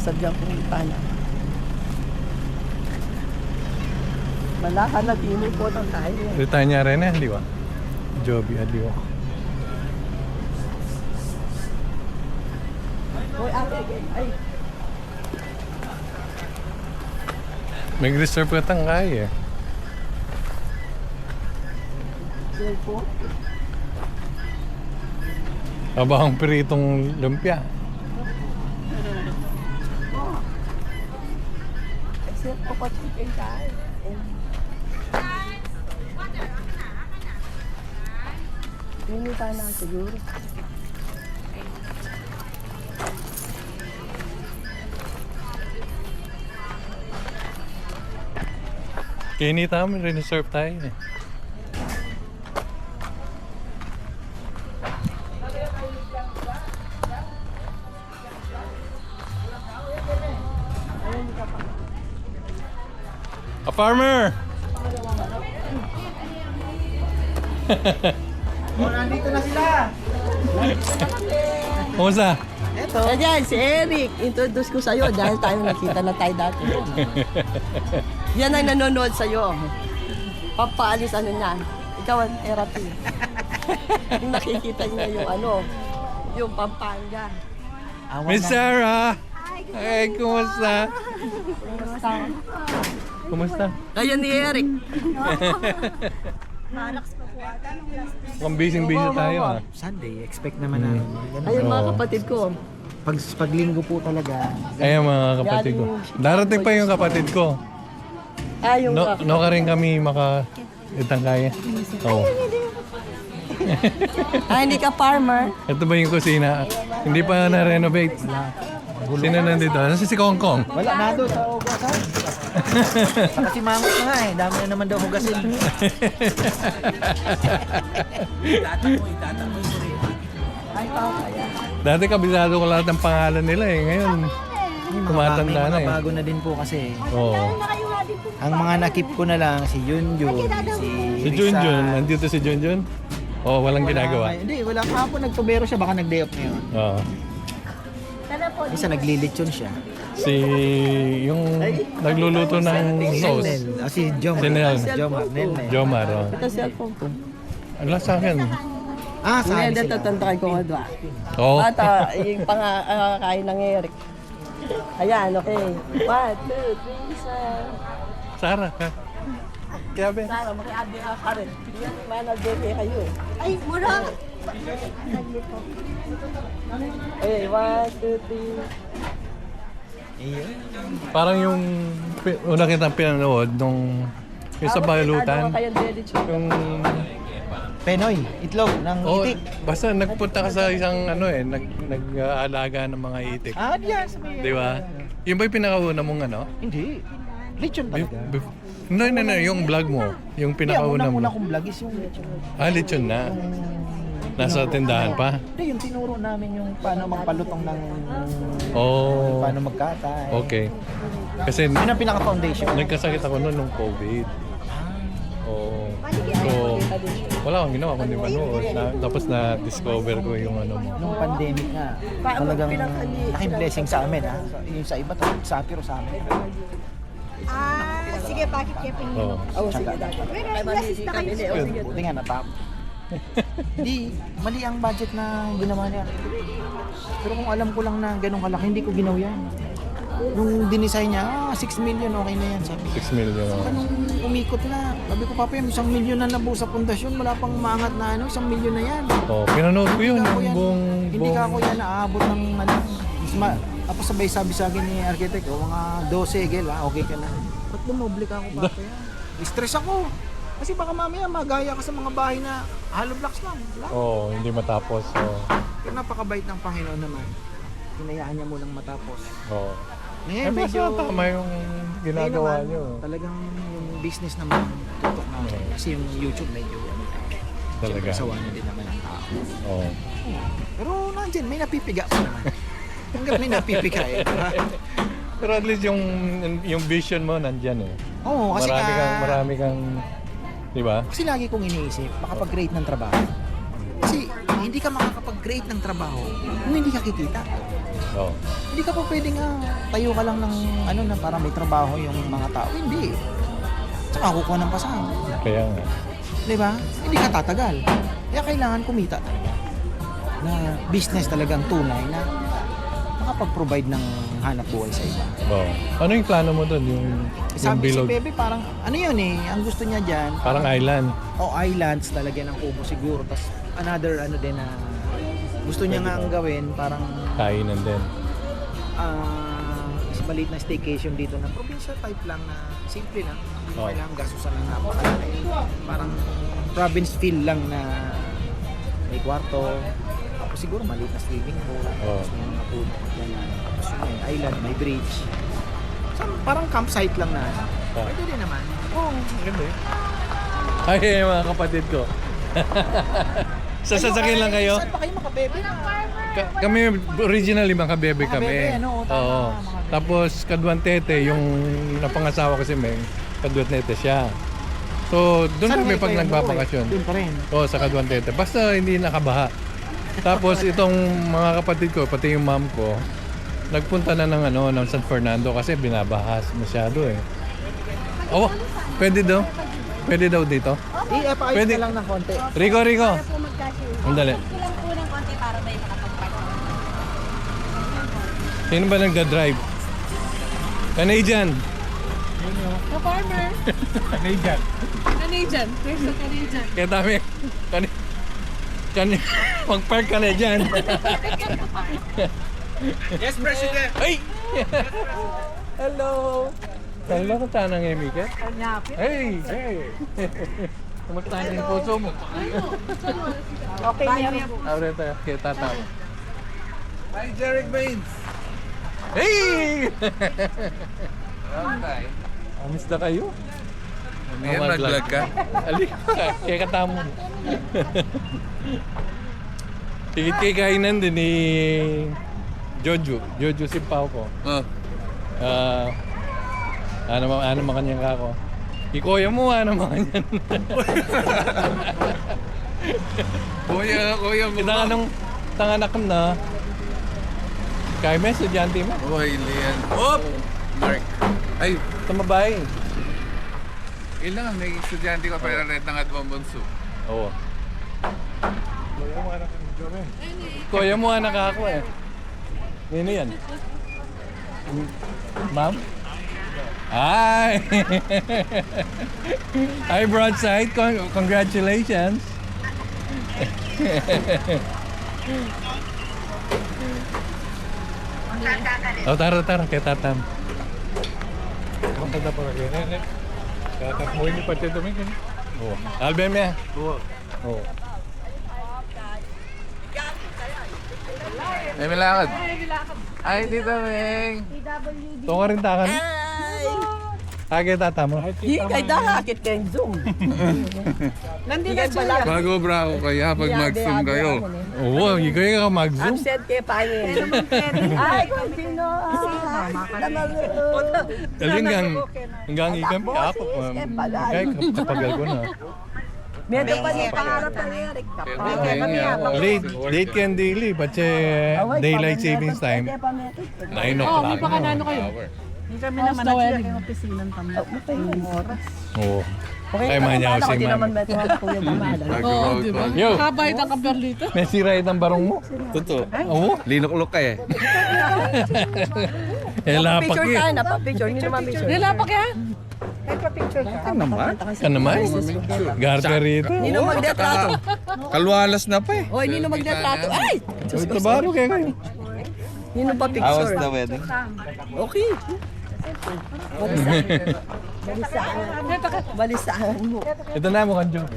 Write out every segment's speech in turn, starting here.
sadyang pumunta na. Malahan na tini po ng tayo. Ditanya rin di ba? Joby Aliw. Uy, ate, ay. Mag-reserve ka tang kaya eh. Cellphone? Abang piritong lumpia. Except po pa chicken tayo. Hindi tayo na siguro. Kinita mo, reserve tayo eh. A farmer! Nandito na sila! Kumusta? Eto. Ayan, si Eric. Introduce ko sa'yo dahil tayo nakita na tayo dati. Yan ang nanonood sa'yo. Papaalis ano niya. Ikaw ang therapy. Yung nakikita niya yung yung Pampanga. Miss Sarah! Hey, kumusta? Kumusta? Ayan ni Eric. Mukhang busy-busy tayo ah. Sunday, expect naman namin. Ayun mga Oo. kapatid ko. Pag linggo po talaga. Ayan mga kapatid ko. Darating pa yung kapatid ko. Yung No ka rin kami itang kaya. Oo. hindi ka farmer. Ito ba yung kusina? Hindi pa na-renovate. Sino nandito? Nasa si Kong Kong? Wala na doon sa hugasan. Saka si Mangot na nga eh. Dami na naman daw hugasin. Ay, kaya. Dati kabisado ko lahat ng pangalan nila eh. Ngayon, tumatanda May na mga eh. bago na din po kasi. Oo. Ang mga nakip ko na lang, si Junjun, Si Junjun, nandito si Junjun? Oo, walang ginagawa. Hindi, wala kahapon nagtubero siya. Baka nag-day off ngayon. Oo. Isa naglilitsyon siya. Si yung nagluluto ng sauce. Si Jom. Si Nel. Jomar. Nel na yun. Jomar. Oh. Ito cellphone ko. Ala sa akin. Sabi Hindi, sila. tatandaan ko nga doon. Oo. Bata, yung pangakain ng Eric. Ayan, okay. 1, 2, 3, sa... Sarah. Kaya ba? Sara, makiabi ka rin. Yan, manager kayo eh. Ay, mura! Okay, 1, 2, 3. Parang yung una kitang pinanood nung yung sa balutan. Ano kayang deli chicken? Yung Penoy, itlog ng itik. basta nagpunta ka sa isang nag-aalaga ng mga itik. Diyan sa may... Di ba? Yung ba yung pinakauna mong ano? Hindi. Lechon talaga. No, yung vlog mo. Yung pinakauna mo. Una kong vlog is yung lechon. Lechon na. Nasa tindahan pa. Hindi, yung tinuro namin yung paano magpalutong ng... Oh. Paano magkatay. Okay. Kasi Yun ang pinaka-foundation. nagkasakit ako noon nung COVID. Oo. So, wala akong ginawa kundi manood. Tapos na-discover ko yung ano mo. Nung pandemic nga, talagang laking blessing sa amin. Yung sa iba, sapiro sa amin. Sige, bakit kaya pinili? Oo. Oh, sige, dapat. Ay, mamili kami ni O. Sige. Buti nga natap. Di, mali ang budget na ginawa niya. Pero kung alam ko lang na ganun kalaki, hindi ko ginaw yan. Nung dinesign niya, 6 million, okay na yan. Sabi 6 million. nung umikot na, sabi ko, Papa, 1 million na nabuo sa pundasyon, wala pang maangat na 1 million na yan. Oh, pinanood ko yun. Hindi ka ako Yung yan- buong... Hindi ka ako yan naaabot ng tapos sabay sabi sa akin ni architect, mga 12 gel okay ka na. Ba't dumoble ka ako, Papa yan? Stress ako. Kasi baka mamaya magaya ka sa mga bahay na hollow blocks lang. Wala. Oh, hindi matapos. Pero napakabait ng Panginoon naman. Hinayaan niya munang matapos. Oh. Ngayon, Medyo tama yung ginagawa ngayon naman, nyo. Talagang yung business naman tutok na. Kasi yung YouTube medyo Talaga. sawa na din naman ang tao. Oh. Pero nandiyan, may napipiga pa naman. Hanggang may napipiga eh. Diba? Pero at least yung vision mo nandyan eh. Oo, kasi Marami kang, di ba? Kasi lagi kong iniisip, makapag-create ng trabaho. Kasi hindi ka makakapag-create ng trabaho kung hindi ka kikita. Oo. Hindi ka po pwedeng tayo ka lang ng ano na para may trabaho yung mga tao. Hindi. Tsaka kukuha ng pasahan. Kaya nga. Di ba? Hindi ka tatagal. Kaya kailangan kumita talaga. Na business talagang tunay na makapag-provide ng hanap buhay sa iba. Oo. Ano yung plano mo doon? Yung Sabi si bilog? Bebe parang ano yun eh, ang gusto niya dyan. Parang island. Islands talaga ng Kubo siguro. Tapos another ano din na gusto niya nga ang gawin parang Kainan din. mas maliit na staycation dito na probinsya type lang na simple lang. Hindi Oh. kailangan gastusan ng napakalaki. Parang province feel lang na may kwarto. Tapos siguro maliit na swimming pool. Oh. Tapos may mga puno. Tapos yun, may island, may bridge. So, parang campsite lang na. Oh. Pwede din naman. Ganda eh. Ay, mga kapatid ko. Sa sasakyan lang kayo? Saan ba kayo makabebe? Kami originally mga bebe Mga kami. bebe, ano, tama, Oo. mga bebe. Tapos Kaduantete, yung napangasawa ko si Meng, Kaduantete siya. So, doon Saan kami kayo pag kayo nagbabakasyon. Doon pa rin. Oo, sa Kaduantete. Basta hindi nakabaha. Tapos itong mga kapatid ko, pati yung mom ko, nagpunta na ng San Fernando kasi binabahas masyado eh. Oh, pwede daw. Pwede daw dito. I-epakayos Pwede. na lang ng konti. Rico. Po magkasya. Andali. Kulang po ng konti para may makapag-park. Sino ba nagda-drive? Canadian. The farmer. Canadian. Canadian. There's a Canadian. Kaya dami. Mag-park ka na dyan. Yes, President! Ay! Hello! Hello ka tanang Emike? Hey! Hey! Kumusta na yung puso mo? Okay, meron po. Abre tayo, kaya tatama. Hi, Jeric Baines! Hey! Amis na kayo? Ngayon, nag-vlog ka? Ali, kaya katamo mo. Tigit kay kainan din ni Jojo Simpao ko. Oh. Ano makanyang kako. Ikoya mo, ano makanyan. Kuya mo. Kita ka nung tanganak na. Kaya may estudyante mo. Uy, Lian. Oh! Mark. Ay, Tumabay. ilan may estudyante ko pero red ng Adwang Bunso. Oo. Kuya mo anak ako eh. Nino yan? Ma'am? Hi! Hi Broadside, congratulations! Oh, tara, kay tatam. Maganda pa kayo. Katapuin ni Pati Domingo. Oo. Album niya? Oo. Ay, may lakad. Ay, Tita Meng. Ito ka rin takan. Kaya tatamo. Di kay dakakit kayong Zoom. Nandito na siya. Bago bra ako kaya pag mag-zoom kayo. Oo, higay ka mag-zoom. Absent kay Payin. Ay, kung sino. Hanggang ikam ako. Kaya kapagal ko na. Meron pa niya pangarap na Eric. Late can daily, but daylight savings time, 9 o'clock. Hindi kami naman nagsila yung opisina ng tamla. Oo. Kaya manyaw si Hindi naman ma'am. meron ako kuya pamala. Oo, di ba? Yo, Kabayad ang kabar dito. may sirayat ang barong mo. Totoo. Oo. Linok-lok ka eh. Lapak Picture eh. tayo na pa picture. Hindi naman picture. Nilapak yan? Ka Garter rito. Hindi naman magdetrato. Kalwalas na pa eh. O, hindi naman magdetrato. Ay! Ito baro kaya kayo. Hindi naman pa picture. wedding? Okay. Balisaan mo. Ito na mo kan joke.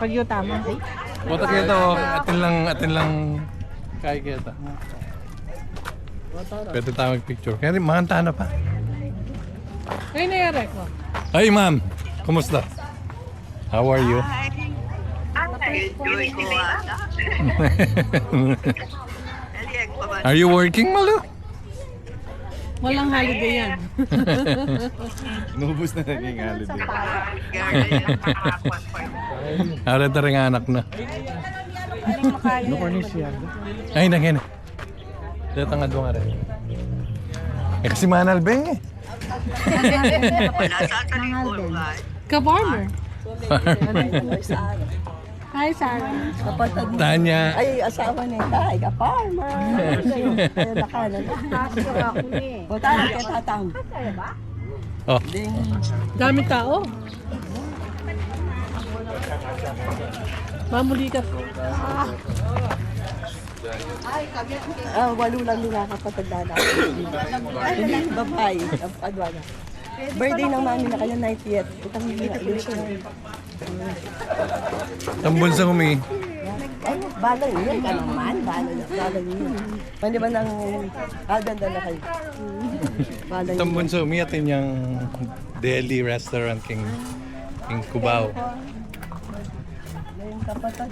Pag yung tama. Buta kita atin lang kaya kita. Pwede tayo mag-picture. Kaya mahanta na pa. Ngayon na yung reko. Hi ma'am, kumusta? How are you? Are you working, Malu? Walang holiday yan. Nubos na naging holiday. Arata rin anak na. No Cornesia. Ay, nangin. Datangad mo nga rin. Eh, kasi manal ba eh. Ka-farmer. Hi, Sarah. Kapatid mo. Tanya. Ay, asawa ni Tay, ka-farmer. Ayun, nakanan. O, tayo kay tatang. Oh, Ding. Dami tao. Mamuli ka po. Walo lang nila kapatid na Hindi, babae. Adwana. Birthday ng mami na kanya 90th. Itang illusion. tambon sa kumi. Ay, balay yun ka naman. Balay yun. Hindi ba nang ganda na kayo? Balay yun. Tambon sa kumi atin yung Delhi restaurant king Cubao. Yung kapatid.